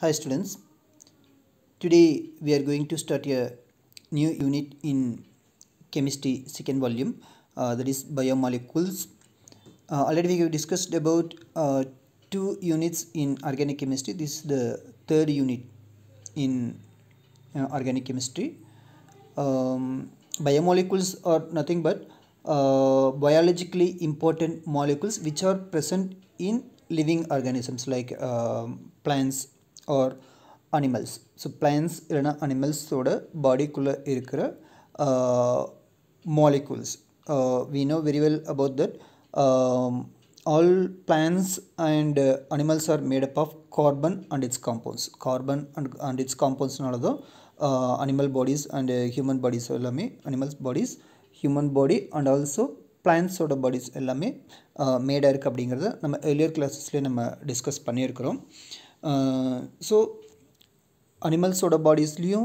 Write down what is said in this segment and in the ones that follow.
Hi students, today we are going to start a new unit in chemistry second volume, that is biomolecules. Already we have discussed about two units in organic chemistry. This is the third unit in organic chemistry. Biomolecules are nothing but biologically important molecules which are present in living organisms like plants or animals. So plants இல்லைனா animalஸோட பாடிக்குள்ளே இருக்கிற molecules. We know very well about that. All plants and animals are made up of carbon and its compounds. Carbon and its compounds நாலதோ animal bodies and human bodies எல்லாமே animals bodies, human body and also plants ஓட bodies எல்லாமே மேடாக இருக்குது அப்படிங்கிறத நம்ம earlier classes நம்ம discuss பண்ணியிருக்கிறோம். So அனிமல்ஸோட பாடிஸ்லேயும்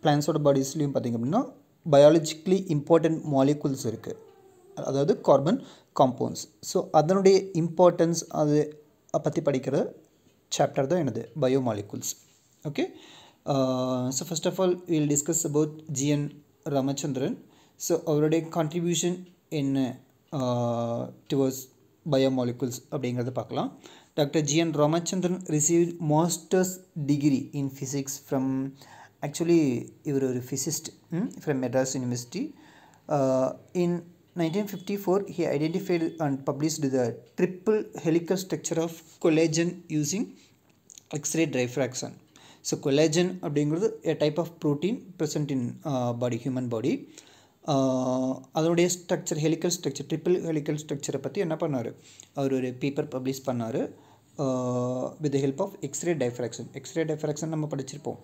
பிளான்ஸோட பாடிஸ்லேயும் பார்த்திங்க அப்படின்னா பயாலஜிக்கலி இம்பார்ட்டண்ட் மாலிகுல்ஸ் இருக்குது, அதாவது கார்பன் காம்பவுண்ட்ஸ். ஸோ அதனுடைய இம்பார்ட்டன்ஸ் அது பற்றி படிக்கிற சாப்டர் தான் எனது biomolecules. Okay, so first of all will discuss about G N Ramachandran. So அவருடைய கான்ட்ரிபியூஷன் என்ன டுவர்ட்ஸ் biomolecules அப்படிங்கிறத பார்க்கலாம். Dr. G.N. Ramachandran received master's degree in physics from, actually இவர் ஒரு physicist from Madras University. In 1954 he identified and published the triple helical structure of collagen using X-ray diffraction. So collagen அப்படிங்கிறது a type of protein present in body, human body. அதனுடைய structure helical structure, triple helical ஸ்ட்ரக்சரை பற்றி என்ன பண்ணார், அவர் ஒரு paper publish பண்ணார் with the help of x-ray diffraction. X-ray diffraction நம்ம படிச்சிருப்போம்,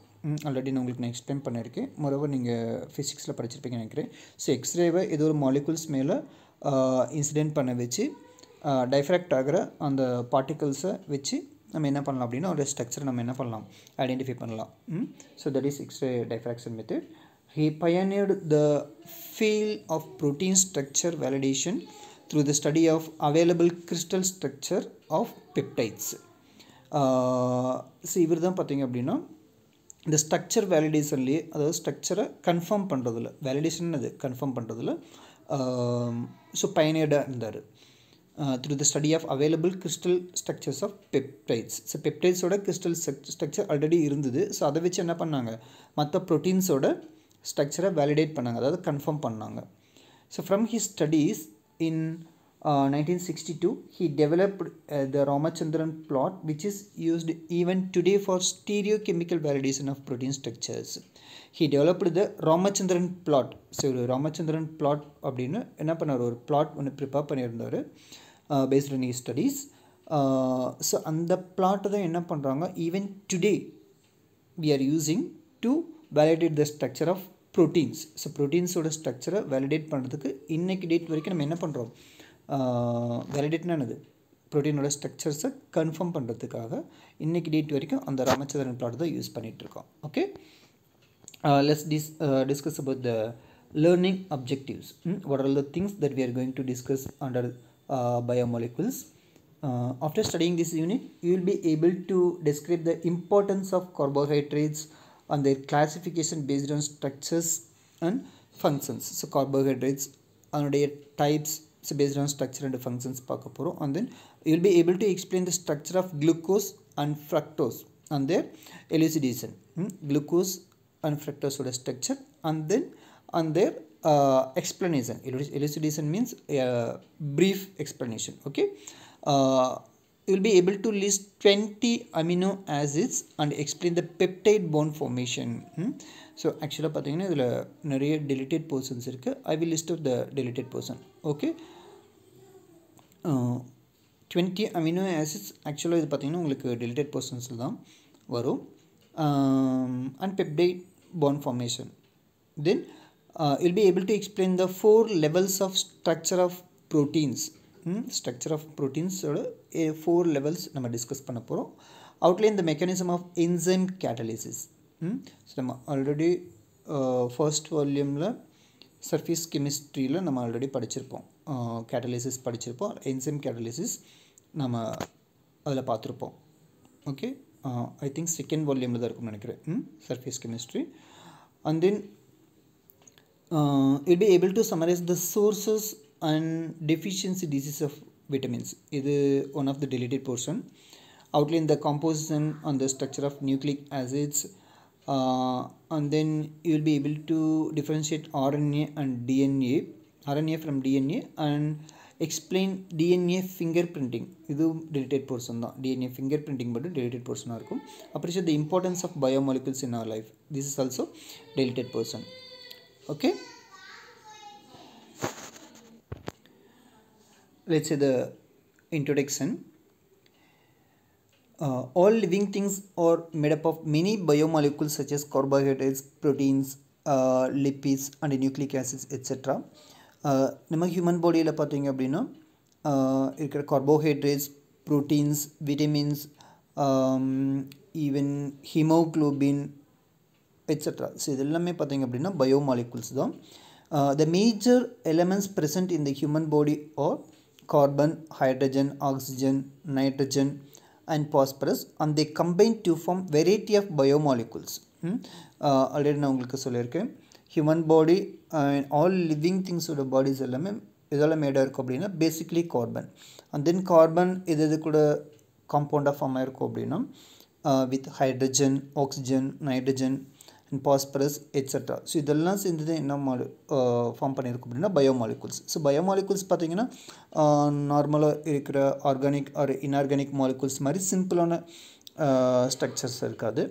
ஆல்ரெடி நான் உங்களுக்கு நான் எக்ஸ்பிளைன் பண்ணியிருக்கேன். மொரோவர் நீங்கள் ஃபிசிக்ஸில் படிச்சிருப்பீங்கன்னு நினைக்கிறேன். ஸோ எக்ஸ்ரேவை ஏதோ ஒரு மாலிகுல்ஸ் மேலே இன்சிடென்ட் பண்ண வச்சு டைஃப்ராக்ட் ஆகிற அந்த பார்ட்டிகல்ஸை வச்சு நம்ம என்ன பண்ணலாம் அப்படின்னா ஒரு ஸ்ட்ரக்சரை நம்ம என்ன பண்ணலாம், ஐடென்டிஃபை பண்ணலாம். So that is X-ray diffraction method. He pioneered the field of protein structure validation through the study of available crystal structure of peptides. So இவர் தான் பார்த்திங்க அப்படின்னா இந்த ஸ்ட்ரக்சர் வேலிடேஷன்லேயே, அதாவது ஸ்ட்ரக்சரை கன்ஃபார்ம் பண்ணுறதில்ல, வேலிடேஷன் அது கன்ஃபார்ம் பண்ணுறதில்ல ஸோ பயனியர்டாக இருந்தார். through the study of available crystal structures of peptides. So பெப்டைட்ஸோட கிறிஸ்டல் ஸ்ட்ரக்சர் ஆல்ரெடி இருந்தது. ஸோ அதை வச்சு என்ன பண்ணாங்க, மற்ற ப்ரோட்டீன்ஸோட ஸ்ட்ரக்சரை வேலிடேட் பண்ணாங்க, அதாவது கன்ஃபார்ம் பண்ணாங்க. So from his studies in 1962 he developed the Ramachandran plot which is used even today for stereochemical validation of protein structures. He developed the Ramachandran plot. So ஒரு Ramachandran plot அப்படின்னு என்ன பண்ணார், ஒரு plot ஒன்று prepare பண்ணியிருந்தார் based on his studies. So அந்த பிளாட்டை தான் என்ன பண்ணுறாங்க, even today we are using to validate the structure of proteins. So ப்ரோட்டீன்ஸோட ஸ்ட்ரக்சரை வேலிடேட் பண்ணுறதுக்கு இன்றைக்கி டேட் வரைக்கும் நம்ம என்ன பண்ணுறோம், வேலிடேட்னா என்னது, ப்ரோட்டீனோட ஸ்ட்ரக்சர்ஸை கன்ஃபார்ம் பண்ணுறதுக்காக இன்றைக்கி டேட் வரைக்கும் அந்த ராமச்சந்திரன் பிளாட் தான் யூஸ் பண்ணிகிட்ருக்கோம். Okay, let's discuss about the learning objectives. What are the things that we are going to discuss under biomolecules? After studying this unit, you will be able to describe the importance of carbohydrates and their classification based on structures and functions. So carbohydrates and their types, so based on structure and functions பார்க்க போகிறோம். And then you will be able to explain the structure of glucose and fructose and their elucidation. Glucose and fructose ஓட structure and then and their explanation. Elucidation means a brief explanation. Okay, you will be able to list 20 amino acids and explain the peptide bond formation. So actually பார்த்தீங்கன்னா இதில் நிறைய deleted portions இருக்குது. I will list out the deleted portion. Okay, 20 amino acids actually இது பார்த்தீங்கன்னா உங்களுக்கு deleted portions தான் வரும். And peptide bond formation. Then you will be able to explain the 4 levels of structure of proteins. Structure of ப்ரோட்டீன்ஸோட 4 levels நம்ம discuss பண்ண போகிறோம். Outline the mechanism of enzyme catalysis. So நம்ம ஆல்ரெடி ஃபர்ஸ்ட் வால்யூமில் surface கெமிஸ்ட்ரியில் நம்ம ஆல்ரெடி படிச்சிருப்போம், கேட்டலிசிஸ் படிச்சிருப்போம். என்சைம் கேட்டலிசிஸ் நம்ம அதில் பார்த்துருப்போம். Okay, I think second volume தான் இருக்கும்னு நினைக்கிறேன் surface chemistry. And then you'll be able to summarize the sources and deficiency disease of vitamins. இது one of the deleted portion. Outline the composition and the structure of nucleic acids, and then you will be able to differentiate RNA and DNA, RNA from DNA, and explain DNA fingerprinting. இது deleted portion தான். DNA fingerprinting மட்டும் deleted portion இருக்கும். Appreciate the importance of biomolecules in our life. This is also deleted portion. Okay, let's say the introduction. All living things are made up of many biomolecules such as carbohydrates, proteins, lipids and nucleic acids, etc. நம்ம human பாடியில் பார்த்தீங்க அப்படின்னா இருக்கிற carbohydrates, proteins, vitamins, even haemoglobin etcetera. So இது எல்லாமே பார்த்தீங்க அப்படின்னா biomolecules தான். The major elements present in the human body are carbon, hydrogen, oxygen, nitrogen and phosphorus, and they combine to form variety of biomolecules. Already நான் உங்களுக்கு சொல்லியிருக்கேன், human body and all living திங்ஸோட bodies எல்லாமே இதெல்லாம் மேடாக இருக்கும் அப்படின்னா basically carbon. And then carbon இது கூட காம்பவுண்டாக ஃபார்ம் ஆகிருக்கும் அப்படின்னா with hydrogen, oxygen, nitrogen and phosphorus etcetera. So இதெல்லாம் சேர்ந்து என்ன ஃபார்ம் பண்ணியிருக்கும் அப்படின்னா பயோமாலிகுல்ஸ். ஸோ பயோமாலிகுல்ஸ் பார்த்திங்கன்னா நார்மலாக இருக்கிற ஆர்கானிக் ஆர் இன்ஆர்கானிக் மாலிகுல்ஸ் மாதிரி சிம்பிளான ஸ்ட்ரக்சர்ஸ் இருக்காது,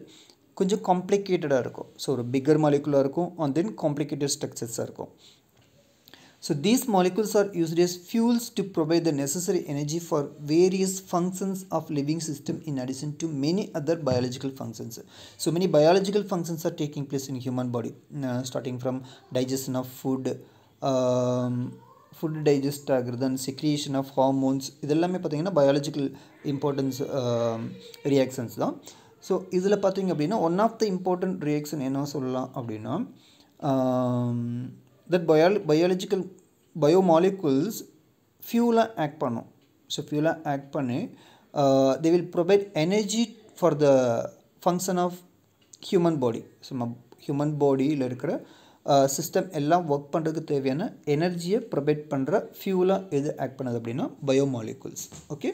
கொஞ்சம் காம்ப்ளிகேட்டடாக இருக்கும். ஸோ ஒரு பிக்கர் மாலிகுலாக இருக்கும் அண்ட் தென் காம்ப்ளிகேட்டட் ஸ்ட்ரக்சர்ஸாக இருக்கும். So these molecules are used as fuels to provide the necessary energy for various functions of living system in addition to many other biological functions. So many biological functions are taking place in human body, starting from digestion of food, food digest ஆகிறது, and secretion of hormones. இதெல்லாமே பார்த்தீங்கன்னா biological importance reactions தான். So இதில் பார்த்தீங்க அப்படின்னா one of the important reaction என்ன சொல்லலாம் அப்படின்னா that biological biomolecules fuel act பண்ணும். ஸோ fuel act பண்ணி they will provide energy for the function of human body. So human பாடியில் இருக்கிற சிஸ்டம் எல்லாம் ஒர்க் பண்ணுறதுக்கு தேவையான எனர்ஜியை ப்ரொவைட் பண்ணுற ஃபியூலாக எது ஆக்ட் பண்ணுது அப்படின்னா biomolecules. Okay,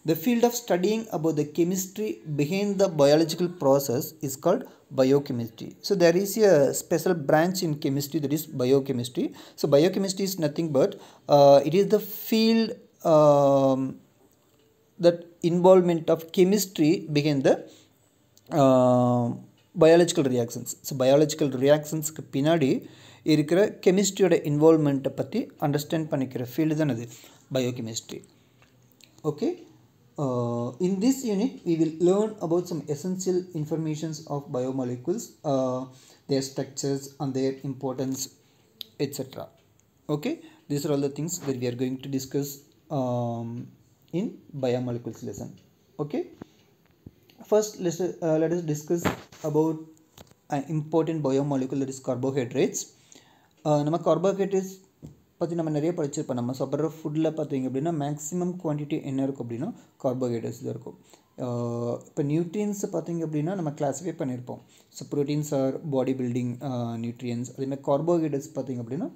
the field of studying about the chemistry behind the biological process is called biochemistry. So there is a special branch in chemistry, that is biochemistry. So biochemistry is nothing but it is the field that involvement of chemistry behind the biological reactions. So biological reactions க்கு பின்னாடி இருக்கிற கெமிஸ்ட்ரியோட இன்வால்வ்மெண்ட்டை பற்றி understand பண்ணிக்கிற field தான் அது biochemistry. Okay, in this unit we will learn about some essential informations of biomolecules, their structures and their importance, etc. Okay, these are all the things that we are going to discuss in biomolecules lesson. Okay, first let us discuss about an important biomolecule, that is carbohydrates. நம்ம carbohydrates பற்றி நம்ம நிறைய படிச்சிருப்போம். நம்ம சாப்பிட்ற ஃபுட்டில் பார்த்தீங்க அப்படின்னா மேக்ஸிமம் குவான்டிட்டி என்ன இருக்கும் அப்படின்னா கார்போஹைட்ரேட்ஸ் தான் இருக்கும். இப்போ நியூட்ரியன்ஸை பார்த்தீங்க அப்படின்னா நம்ம கிளாஸிஃபை பண்ணியிருப்போம். So proteins are body building nutrients. அதேமாதிரி கார்போஹைட்ரேட்ஸ் பார்த்தீங்க அப்படின்னா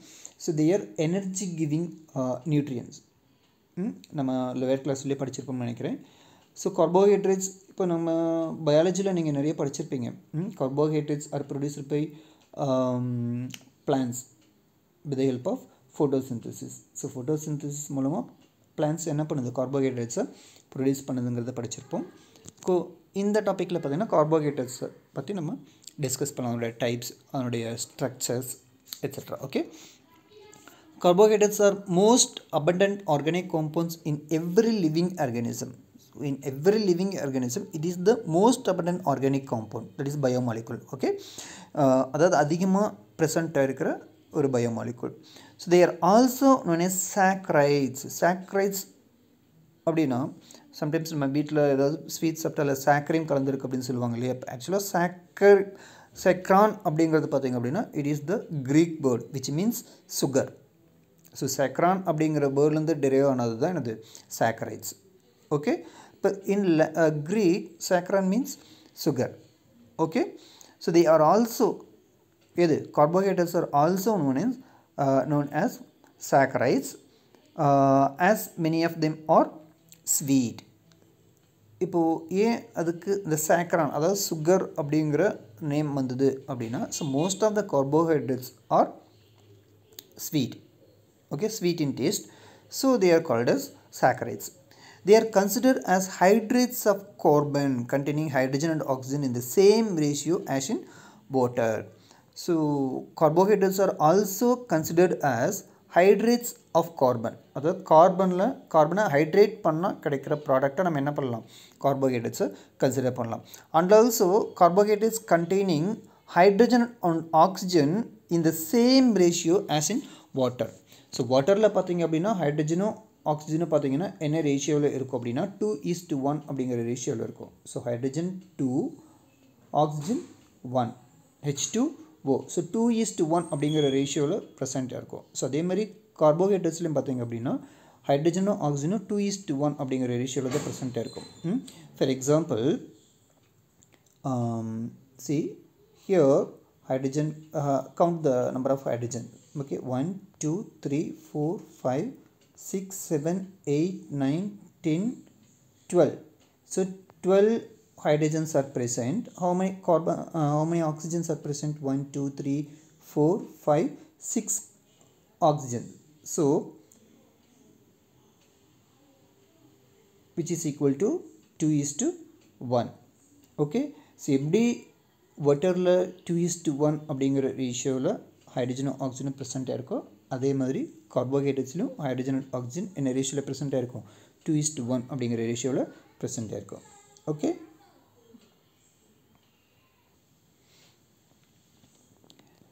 so they are energy giving nutrients. நம்ம லோயர் கிளாஸ்லேயே படிச்சிருப்போம்னு நினைக்கிறேன். ஸோ கார்போஹைட்ரேட்ஸ் இப்போ நம்ம பயாலஜியில் நீங்கள் நிறைய படிச்சிருப்பீங்க. Carbohydrates are produced by plants with the help of photosynthesis. So photosynthesis மூலமாக பிளான்ஸ் என்ன பண்ணுது, கார்போஹைட்ரேட்ஸை ப்ரொடியூஸ் பண்ணுதுங்கிறத படிச்சிருப்போம். இந்த டாப்பிக்கில் பார்த்திங்கன்னா கார்போஹைட்ரேட்ஸை பற்றி நம்ம டிஸ்கஸ் பண்ணலாம், அதனுடைய டைப்ஸ், அதனுடைய structures etcetera. Okay, carbohydrates are most abundant organic compounds in every living organism. In every living organism it is the most abundant organic compound, that is biomolecule. Okay, அதாவது அதிகமாக ப்ரெசண்ட்டாக இருக்கிற ஒரு biomolecule. So they are also known as saccharides. saccharides அப்படின்னா sometimes நம்ம வீட்டில் ஏதாவது sweet சாப்பிட்டால சாக்கரையும் கலந்துருக்கு அப்படின்னு சொல்லுவாங்க இல்லையா. ஆக்சுவலாக சாக்ரான் அப்படிங்கிறது பார்த்திங்க அப்படின்னா it is the Greek word which means sugar. So சாக்ரான் அப்படிங்கிற வேர்ட்லேருந்து டெரைவ் ஆனது தான் எனது saccharides. Okay, Greek, saccharin means sugar. Okay, so they are also carbohydrates are also known as saccharides, as many of them are sweet. இப்போ ஏன் அதுக்கு இந்த சாக்கரான் அதாவது சுகர் அப்படிங்கிற நேம் வந்தது அப்படின்னா, so most of the carbohydrates are sweet, okay, sweet in taste, so they are called as saccharides. They are considered as hydrates of carbon containing hydrogen and oxygen in the same ratio as in water. So carbohydrates are also considered as hydrates of carbon. அதாவது கார்பனை hydrate பண்ணால் கிடைக்கிற ப்ராடக்டை நம்ம என்ன பண்ணலாம், கார்போஹைட்ரேட்ஸை consider பண்ணலாம். And also carbohydrates containing hydrogen and oxygen in the same ratio as in water. So வாட்டரில் பார்த்தீங்க அப்படின்னா ஹைட்ரஜனும் ஆக்சிஜனும் பார்த்தீங்கன்னா என்ன ரேஷியோவில் இருக்கும் அப்படின்னா 2:1 அப்படிங்கிற ரேஷியோவில் இருக்கும். So hydrogen 2, oxygen 1, H2O. So 2:1 அப்படிங்கிற ரேஷியோவில் ப்ரெசென்ட்டாக இருக்கும். ஸோ அதே மாதிரி கார்போஹைட்ரேட்ஸ்லையும் பார்த்தீங்க அப்படின்னா ஹைட்ரஜனும் ஆக்சிஜனும் 2:1 அப்படிங்கிற ரேஷியோவில் தான் ப்ரெசென்ட்டாக இருக்கும். For example, see here hydrogen, count the number of hydrogen. Okay, 1 2 3 4 5 6 7 8 9 10 12. So 12 hydrogens are present. How many oxygens are present? 1 2 3 4 5 6 oxygen. So which is equal to 2:1. Okay, so எப்படி வாட்டரில் 2:1 அப்படிங்கிற ரேஷியோவில் ஹைட்ரஜனும் ஆக்சிஜனும் ப்ரெசென்ட்டாக இருக்கும், அதே மாதிரி கார்போஹைட்ரேட்ஸ்லையும் ஹைட்ரஜன் அண்ட் ஆக்சிஜன் என்ன ரேஷியோவில் ப்ரெசென்ட்டாக இருக்கும், 2:1 அப்படிங்கிற ரேஷியோவில் ப்ரெசென்ட்டாக இருக்கும். Okay,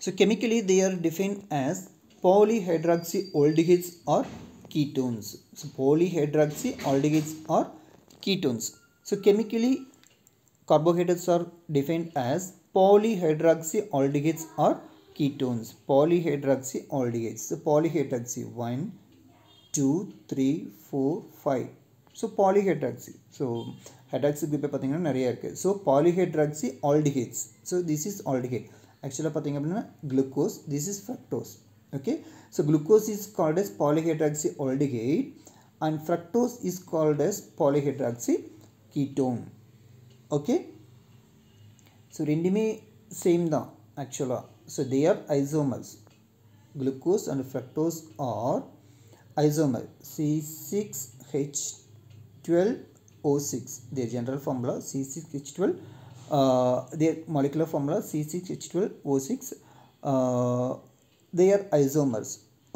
so chemically they are defined as polyhydroxyaldehydes or ketones. So polyhydroxyaldehydes or ketones. So chemically carbohydrates are defined as polyhydroxyaldehydes or ketones. Polyhydroxyaldehydes. So polyhydroxy 1 2 3 4 5. So polyhydroxy. So hydroxy group பார்த்தீங்கன்னா நிறைய இருக்குது. So polyhydroxyaldehydes. So this is aldehyde. Actually பார்த்தீங்க அப்படின்னா glucose. This is fructose. Okay. So glucose is called as polyhydroxyaldehyde and fructose is called as polyhydroxyketone. Okay, so ரெண்டுமே same தான் ஆக்சுவலாக. So they are isomers. Glucose and fructose are isomer. C6H12O6, their general formula C6H12, their molecular formula C6H12O6. They are isomers.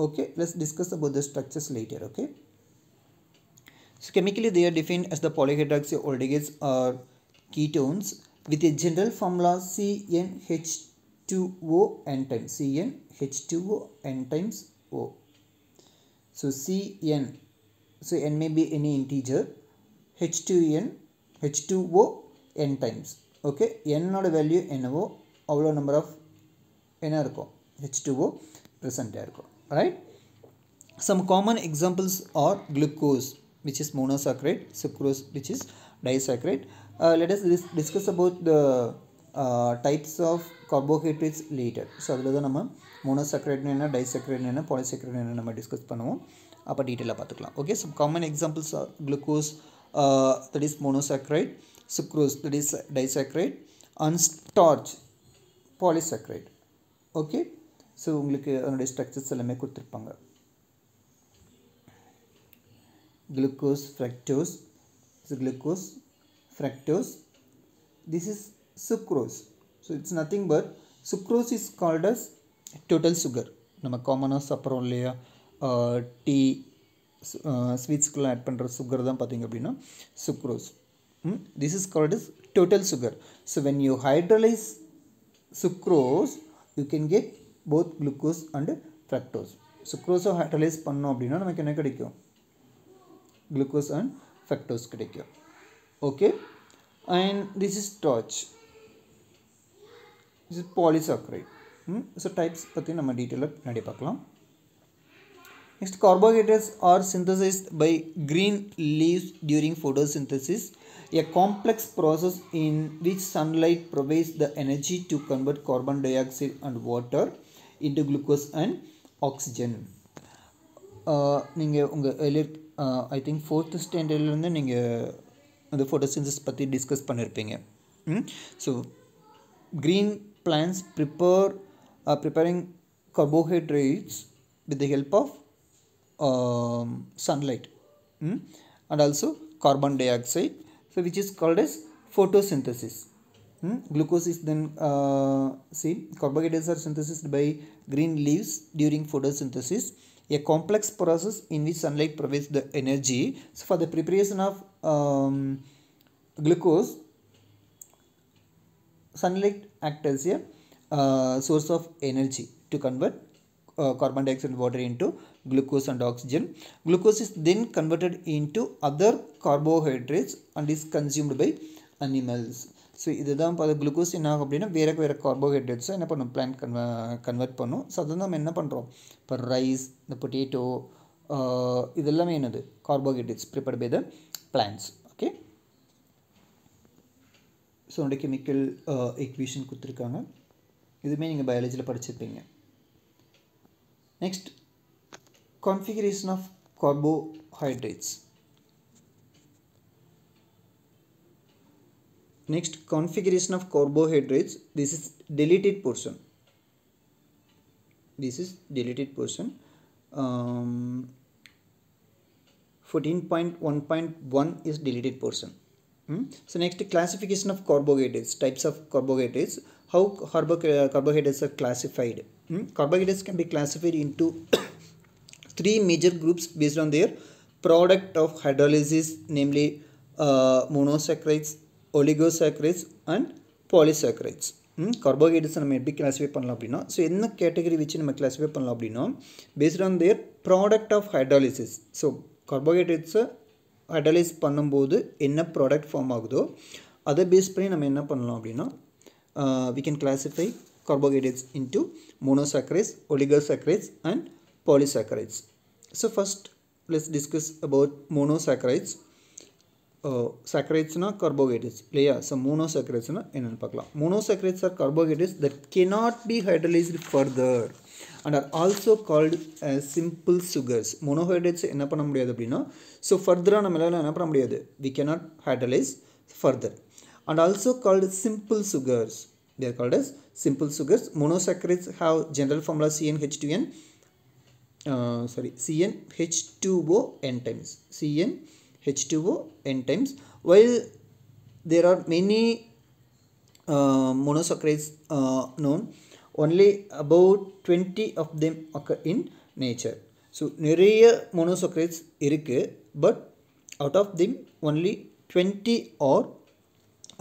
Okay, let's discuss about the structures later. Okay, so chemically they are defined as the polyhydroxyaldehydes or ketones with a general formula CnH2O n times. CnH2O n times O. So Cn, so n may be any integer, H2O n times. Okay, n oda value என்னவோ அவ்வளோ number of என்ன இருக்கும், H2O present இருக்கும். Right, some common examples are glucose, which is monosaccharide, sucrose, which is disaccharide. Let us discuss about the types of carbohydrates later. So அதில் தான் நம்ம monosaccharide என்ன, disaccharide என்ன, polysaccharide என்ன நம்ம டிஸ்கஸ் பண்ணுவோம், அப்போ டீட்டெயிலாக பார்த்துக்கலாம். Okay, some common examples are glucose, that is monosaccharide, sucrose, that is disaccharide, and starch, polysaccharide. Okay, so உங்களுக்கு அதனுடைய ஸ்ட்ரக்சர்ஸ் எல்லாமே கொடுத்துருப்பாங்க. glucose, fructose, so glucose, fructose, this is sucrose. So it's nothing but sucrose is called as total sugar. நம்ம காமனாக சாப்பிட்றோம் இல்லையா, tea ஸ்வீட்ஸ்க்குலாம் add பண்ணுற sugar தான் பார்த்திங்க அப்படின்னா sucrose. This is called as total sugar. So when you hydrolyze sucrose, you can get both glucose and fructose. சுக்ரோஸை hydrolyse பண்ணோம் அப்படின்னா நமக்கு என்ன கிடைக்கும், glucose and fructose கிடைக்கும். Okay, and this is starch, this is polysaccharide. So types பற்றி நம்ம டீட்டெயிலாக பின்னாடி பார்க்கலாம். Next, carbohydrates are synthesized by green leaves during photosynthesis, a complex process in which sunlight provides the energy to convert carbon dioxide and water into glucose and oxygen. நீங்கள் உங்கள் I think 4th ஸ்டாண்டர்ட்லேருந்து நீங்கள் அந்த photosynthesis பற்றி discuss பண்ணியிருப்பீங்க. So green plants preparing carbohydrates with the help of sunlight and also carbon dioxide, so which is called as photosynthesis. Glucose is then carbohydrates are synthesized by green leaves during photosynthesis, a complex process in which sunlight provides the energy. So for the preparation of glucose, sunlight acts as a source of energy to convert carbon dioxide and water into glucose and oxygen. Glucose is then converted into other carbohydrates and is consumed by animals. So இதுதான் இப்போ glucose என்ன ஆகும் அப்படின்னா வேறு கார்போஹைட்ரேட்ஸை என்ன பண்ணும் plant convert பண்ணும். So அதுதான் நம்ம என்ன பண்ணுறோம் இப்போ ரைஸ், இந்த பொட்டேட்டோ, இதெல்லாமே என்னது carbohydrates prepared by the plants. Okay, so உடைய கெமிக்கல் ஈக்குவேஷன் கொடுத்துருக்காங்க, இதுவுமே நீங்கள் பயாலஜியில் படிச்சிருப்பீங்க. Next, configuration of carbohydrates. Next, configuration of carbohydrates. This is deleted portion. This is deleted portion. 14.1.1 is deleted portion. So next, classification of carbohydrates. Types of carbohydrates. How carbohydrates are classified? Carbohydrates can be classified into 3 major groups based on their product of hydrolysis, namely monosaccharides, oligosaccharides and polysaccharides. Carbohydrates நம்ம எப்படி classify பண்ணலாம் அப்படின்னா, so என்ன category வச்சு நம்ம classify பண்ணலாம் அப்படின்னா based on their product of hydrolysis. So கார்போஹைட்ரேட்ஸை ஹைட்ராலைஸ் பண்ணும்போது என்ன ப்ராடக்ட் ஃபார்ம் ஆகுதோ அதை பேஸ் பண்ணி நம்ம என்ன பண்ணலாம் அப்படின்னா we can classify carbohydrates into monosaccharides, oligosaccharides and polysaccharides. So first let's discuss about monosaccharides. Saccharides na carbohydrates இல்லையா. So monosaccharides na என்னன்னு பார்க்கலாம். Monosaccharides are carbohydrates that cannot be hydrolyzed further and are also called as simple sugars. Monohydrates என்ன பண்ண முடியாது அப்படின்னா so ஃபர்தராக நம்மளால என்ன பண்ண முடியாது, we cannot hydrolyze further and also called simple sugars. They are called as simple sugars. Monosaccharides have general formula CnH2n CnH2O n times. CnH2O n times. While there are many monosaccharides known, only about 20 of them occur in nature. So நிறைய monosaccharides இருக்கு, but out of them only 20 are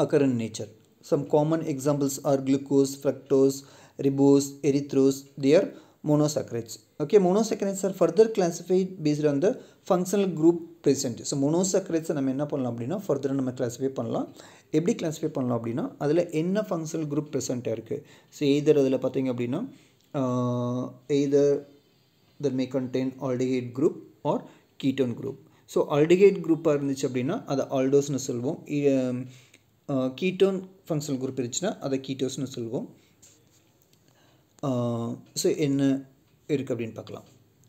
occur in nature. Some common examples are glucose, fructose, ribose, erythrose. They are monosaccharides. Okay, monosaccharides are further classified based on the functional group present. So monosaccharides நம்ம என்ன பண்ணலாம் அப்படின்னா ஃபர்தராக நம்ம classify பண்ணலாம். எப்படி classify பண்ணலாம் அப்படின்னா அதில் என்ன ஃபங்க்ஷனல் குரூப் ப்ரெசென்ட்டாக இருக்குது. ஸோ எய்தர் அதில் பார்த்தீங்க அப்படின்னா either that may contain aldehyde group or ketone group. So aldehyde குரூப்பாக இருந்துச்சு அப்படின்னா அதை ஆல்டோஸ்னு சொல்வோம். கீட்டோன் ஃபங்க்ஷனல் குரூப் இருந்துச்சுன்னா அதை கீட்டோஸ்னு சொல்வோம். ஸோ என்ன இருக்குது அப்படின்னு பார்க்கலாம்.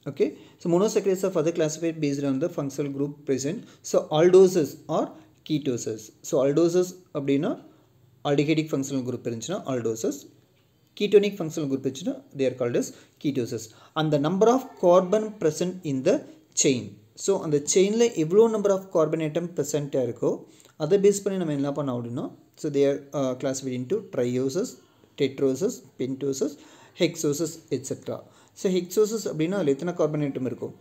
Okay, so monosaccharides are further classified based on the functional group present. So aldoses or ketoses. So aldoses அப்படின்னா aldehydic functional group இருந்துச்சுன்னா aldoses, ketonic functional group இருந்துச்சுன்னா they are called as ketoses. And the number of carbon present in the chain. So அந்த செயினில் எவ்வளோ number of carbon item ப்ரெசென்ட்டாக இருக்கோ அதை base பண்ணி நம்ம என்ன பண்ண அப்படின்னா so they are classified into trioses, tetroses, pentoses, hexoses etc. So hexoses அப்படின்னா அதில் எத்தனை கார்பன் ஐட்டம் இருக்கும்,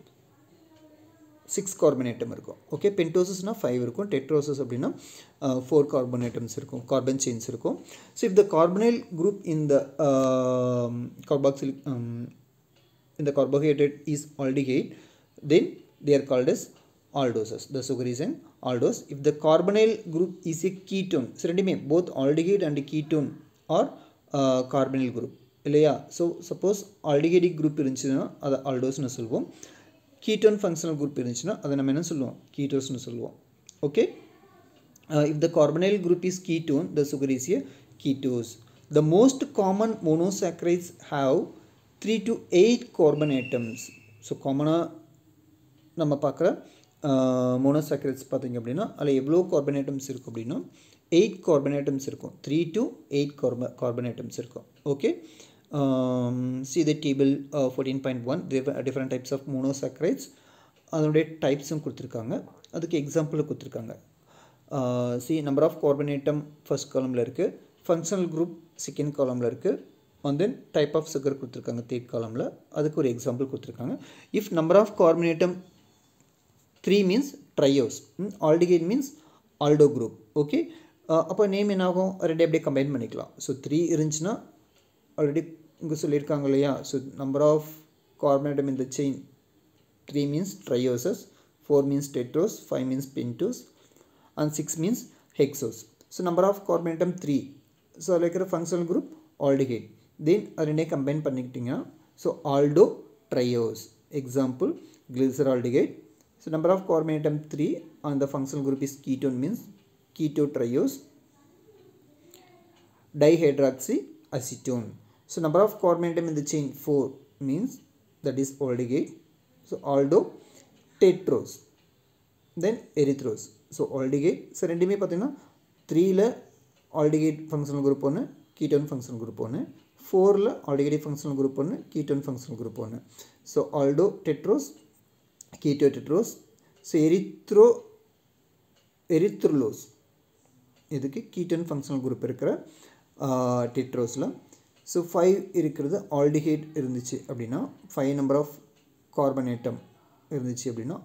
6 கார்பன் ஐட்டம் இருக்கும். ஓகே, பென்டோசஸ்னால் 5 இருக்கும். டெட்ரோசஸ் அப்படின்னா 4 கார்பன் ஐட்டம்ஸ் இருக்கும், கார்பன் செயின்ஸ் இருக்கும். So if the carbonyl group இந்த கார்பாக்சிலிக் இந்த carbohydrate is aldehyde, then they are called as aldoses. The sugar is an aldose. If the carbonyl group is a ketone, so ரெண்டுமே both aldehyde and ketone are carbonyl group இல்லையா. So suppose aldehydic group இருந்துச்சுன்னா அதை ஆல்டோஸ்னு சொல்வோம். ketone functional group இருந்துச்சுன்னா அதை நம்ம என்ன சொல்லுவோம் ketosனு சொல்லுவோம் okay if the carbonyl group is ketone the sugar is a ketose the most common monosaccharides have 3 to 8 carbon atoms so common நம்ம பார்க்குற monosaccharides பார்த்தீங்க அப்படின்னா அதில் எவ்வளோ carbon atoms இருக்கும் அப்படின்னா 8 carbon atoms இருக்கும் 3 to 8 carbon atoms இருக்கும் okay see the table 14.1 different types of monosaccharides அதனுடைய டைப்ஸும் கொடுத்துருக்காங்க அதுக்கு எக்ஸாம்பிள் கொடுத்துருக்காங்க see number of carbon atom first columnல இருக்குது functional group second columnல இருக்குது and then type of sugar கொடுத்துருக்காங்க third columnல அதுக்கு ஒரு எக்ஸாம்பிள் கொடுத்துருக்காங்க if number of carbon atom 3 means triose aldehyde means aldo group okay அப்போ நேம் என்ன ஆகும் ரெண்டு அப்படியே கம்பைன் பண்ணிக்கலாம் ஸோ 3 இருந்துச்சுன்னா ஆல்ரெடி இங்கே சொல்லியிருக்காங்க இல்லையா so number of carbon atom in the chain 3 means trioses 4 means tetrose 5 means pentose and 6 means hexose so number of carbon atom 3 so like a functional group aldehyde then ரெண்டே combine பண்ணிக்கிட்டீங்கன்னா so aldo triose example glyceraldehyde so number of carbon atom 3 and the functional group is ketone means ketotriose dihydroxy acetone so number of carbon atom in the chain 4 means that is aldehyde so aldo tetrose then erythrose so aldehyde so ரெண்டுமே பார்த்தீங்கன்னா 3ல aldehyde functional group ஒன்று ketone functional group ஒன்று 4ல aldehyde functional group ஒன்று ketone functional group ஒன்று so aldo tetrose ketotetrose so erythrulose இதுக்கு ketone functional group இருக்கிற tetroseல so 5 இருக்கிறது aldehyde இருந்துச்சு அப்படின்னா 5 number of carbon atom இருந்துச்சு அப்படின்னா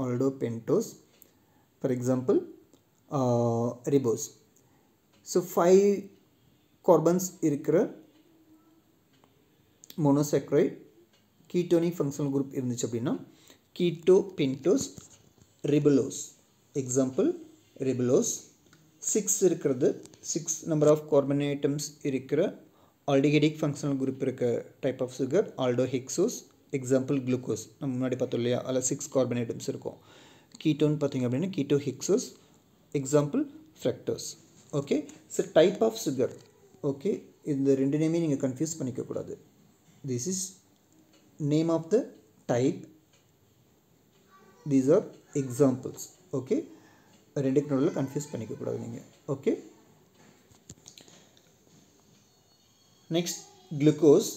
aldo pentose for example ribose so 5 carbons இருக்கிற monosaccharide ketonic functional group இருந்துச்சு அப்படின்னா keto pentose ribulose example ribulose 6 இருக்கிறது 6 number of carbon atoms இருக்கிற aldehydic functional group இருக்க type of sugar aldohexose example glucose நம்ம முன்னாடி பார்த்தோம் இல்லையா அதில் 6 carbon atoms இருக்கும் ketone பார்த்தீங்க அப்படின்னா ketohexose example fructose okay so type of sugar okay இந்த ரெண்டு நேமே நீங்கள் confuse பண்ணிக்கக்கூடாது this is name of the type these are examples okay ரெண்டுக்கு நடுவில் கன்ஃபியூஸ் பண்ணிக்கக்கூடாது நீங்கள் okay next glucose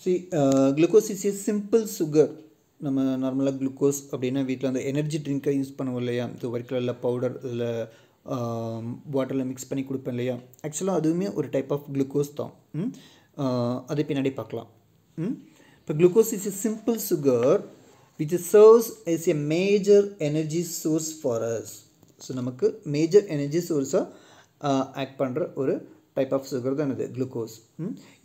see glucose is a simple sugar நம்ம நார்மலாக குளுக்கோஸ் அப்படின்னா வீட்டில் அந்த எனர்ஜி ட்ரிங்கை யூஸ் பண்ணுவோம் இல்லையா இது ஒயிட் கலரில் பவுடர் இதில் வாட்டரில் மிக்ஸ் பண்ணி கொடுப்பேன் இல்லையா ஆக்சுவலாக அதுவுமே ஒரு டைப் ஆஃப் குளுக்கோஸ் தான் அது பின்னாடி பார்க்கலாம் இப்போ glucose is a simple sugar which serves as a major energy source for us so நமக்கு மேஜர் எனர்ஜி சோர்ஸாக ஆக்ட் பண்ணுற ஒரு டைப் ஆஃப் சுகர் தான் இது glucose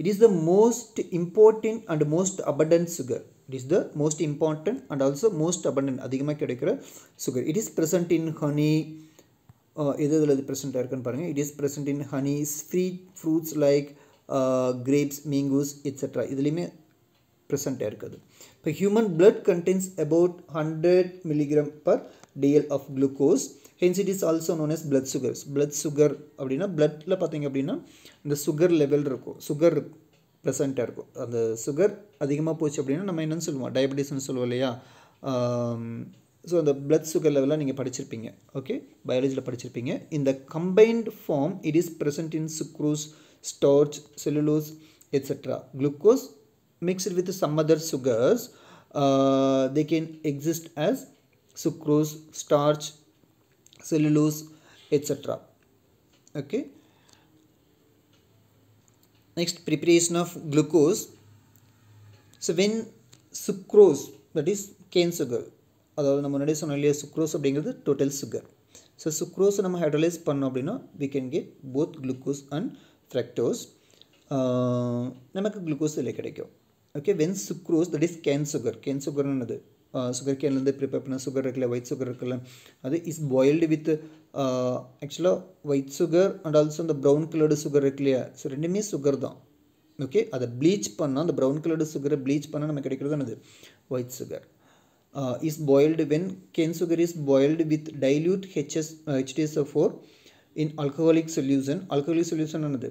it is the most important and most abundant sugar it is the most important and also most abundant அதிகமாக கிடைக்கிற sugar it is present in honey எது இதில் இது ப்ரெசென்ட்டாக இருக்குன்னு பாருங்கள் it is present in honey sweet fruits like grapes mangoes etcetera இதுலேயுமே ப்ரெசென்ட்டாக இருக்குது இப்போ human blood contains about 100 milligram per dl of glucose hence it is also known as blood sugars blood sugar அப்படின்னா bloodல பார்த்தீங்க அப்படின்னா இந்த சுகர் லெவல் இருக்கும் sugar ப்ரெசென்ட்டாக இருக்கும் அந்த சுகர் அதிகமாக போச்சு அப்படின்னா நம்ம என்னென்னு சொல்லுவோம் டயபெட்டிஸ்னு சொல்லுவோம் இல்லையா ஸோ அந்த பிளட் சுகர் லெவலாக நீங்கள் படிச்சிருப்பீங்க ஓகே பயாலஜியில் படிச்சிருப்பீங்க இந்த combined form it is present in sucrose starch cellulose etcetera glucose mixed with some other sugars they can exist as sucrose starch cellulose etc okay next preparation of glucose so when sucrose that is cane sugar அதாவது நம்ம முன்னாடி சொன்ன இல்லையா sucrose அப்படிங்கிறது total sugar so சுக்ரோஸை நம்ம hydrolase பண்ணோம் அப்படின்னா we can get both glucose and fructose நமக்கு குளுக்கோஸ் இதில் கிடைக்கும் okay when sucrose that is cane sugar என்னது sugar caneலேருந்து ப்ரிப்பேர் பண்ண சுகர் இருக்குல்ல ஒயிட் சுகர் இருக்குல்ல அது இஸ் பாயில்டு வித் ஆக்சுவலாக ஒயிட் சுகர் அண்ட் ஆல்சோ இந்த ப்ரௌன் கலர்டு சுகர் இருக்கு இல்லையா ஸோ ரெண்டுமே சுகர் தான் ஓகே அதை ப்ளீச் பண்ணால் அந்த ப்ரௌன் கலர்டு சுகரை ப்ளீச் பண்ணால் நமக்கு கிடைக்கிறது என்னது white sugar is boiled when cane sugar is boiled with dilute HTSO4 in alcoholic solution என்னது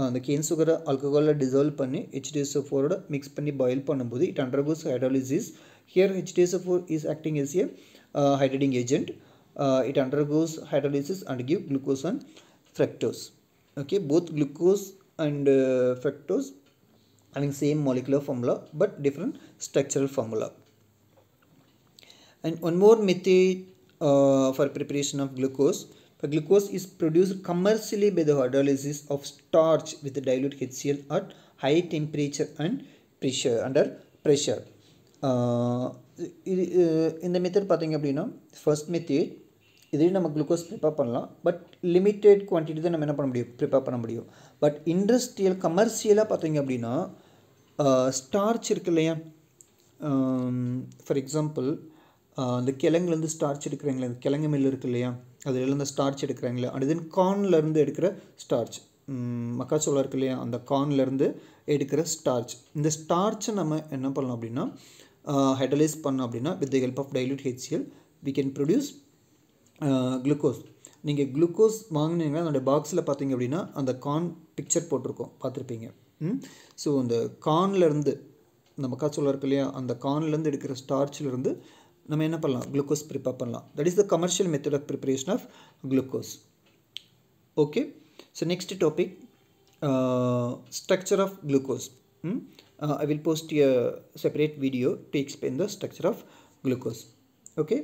அந்த cane sugar alcohol dissolve பண்ணி HTSO4 ஓட mix பண்ணி boil பண்ணும்போது it undergoes hydrolysis. Here HTSO4 is acting as a hydrating agent. It undergoes hydrolysis and give glucose and fructose. Okay, both glucose and fructose having same molecular formula but different structural formula. And one more method for preparation of glucose. The glucose is produced commercially by the hydrolysis of starch with dilute HCl at high temperature and pressure. Under pressure. இந்த method பார்த்தீங்க அப்படின்னா first method இதில் நம்ம glucose prepare பண்ணலாம் but limited quantity தான் நம்ம என்ன பண்ண முடியும் ப்ரிப்பேர் பண்ண முடியும். பட் இண்டஸ்ட்ரியல் கமர்ஷியலாக பார்த்தீங்க அப்படின்னா ஸ்டார்ச் இருக்கு இல்லையா, ஃபார் எக்ஸாம்பிள் அந்த கிழங்குலேருந்து ஸ்டார்ச் எடுக்கிறாங்களே, அந்த கிழங்கு மில் இருக்கு இல்லையா, அதுலேருந்து ஸ்டார்ச் எடுக்கிறாங்களே, அண்ட் தென் கார்ன்லேருந்து எடுக்கிற ஸ்டார்ச், மக்காச்சோளம் இருக்கு இல்லையா, அந்த கார்ன்லேருந்து எடுக்கிற ஸ்டார்ச். இந்த ஸ்டார்ச்சை நம்ம என்ன பண்ணலாம் அப்படின்னா ஹைட்ரலைஸ் பண்ணோம் அப்படின்னா with the help of dilute HCl we can produce glucose. நீங்கள் குளுக்கோஸ் வாங்கினீங்கன்னா அதோடைய பாக்ஸில் பார்த்தீங்க அப்படின்னா அந்த கார்ன் பிக்சர் போட்டிருக்கோம், பார்த்துருப்பீங்க. ஸோ அந்த கார்ன்லேருந்து இந்த மக்காச்சோளம் இருக்கு இல்லையா, அந்த கார்ன்லேருந்து எடுக்கிற ஸ்டார்ச்சிலேருந்து நம்ம என்ன பண்ணலாம் குளுக்கோஸ் ப்ரிப்பேர் பண்ணலாம். That is the commercial method of preparation of glucose. Okay, so next topic structure of glucose. I will post a separate video to explain the structure of glucose. Okay.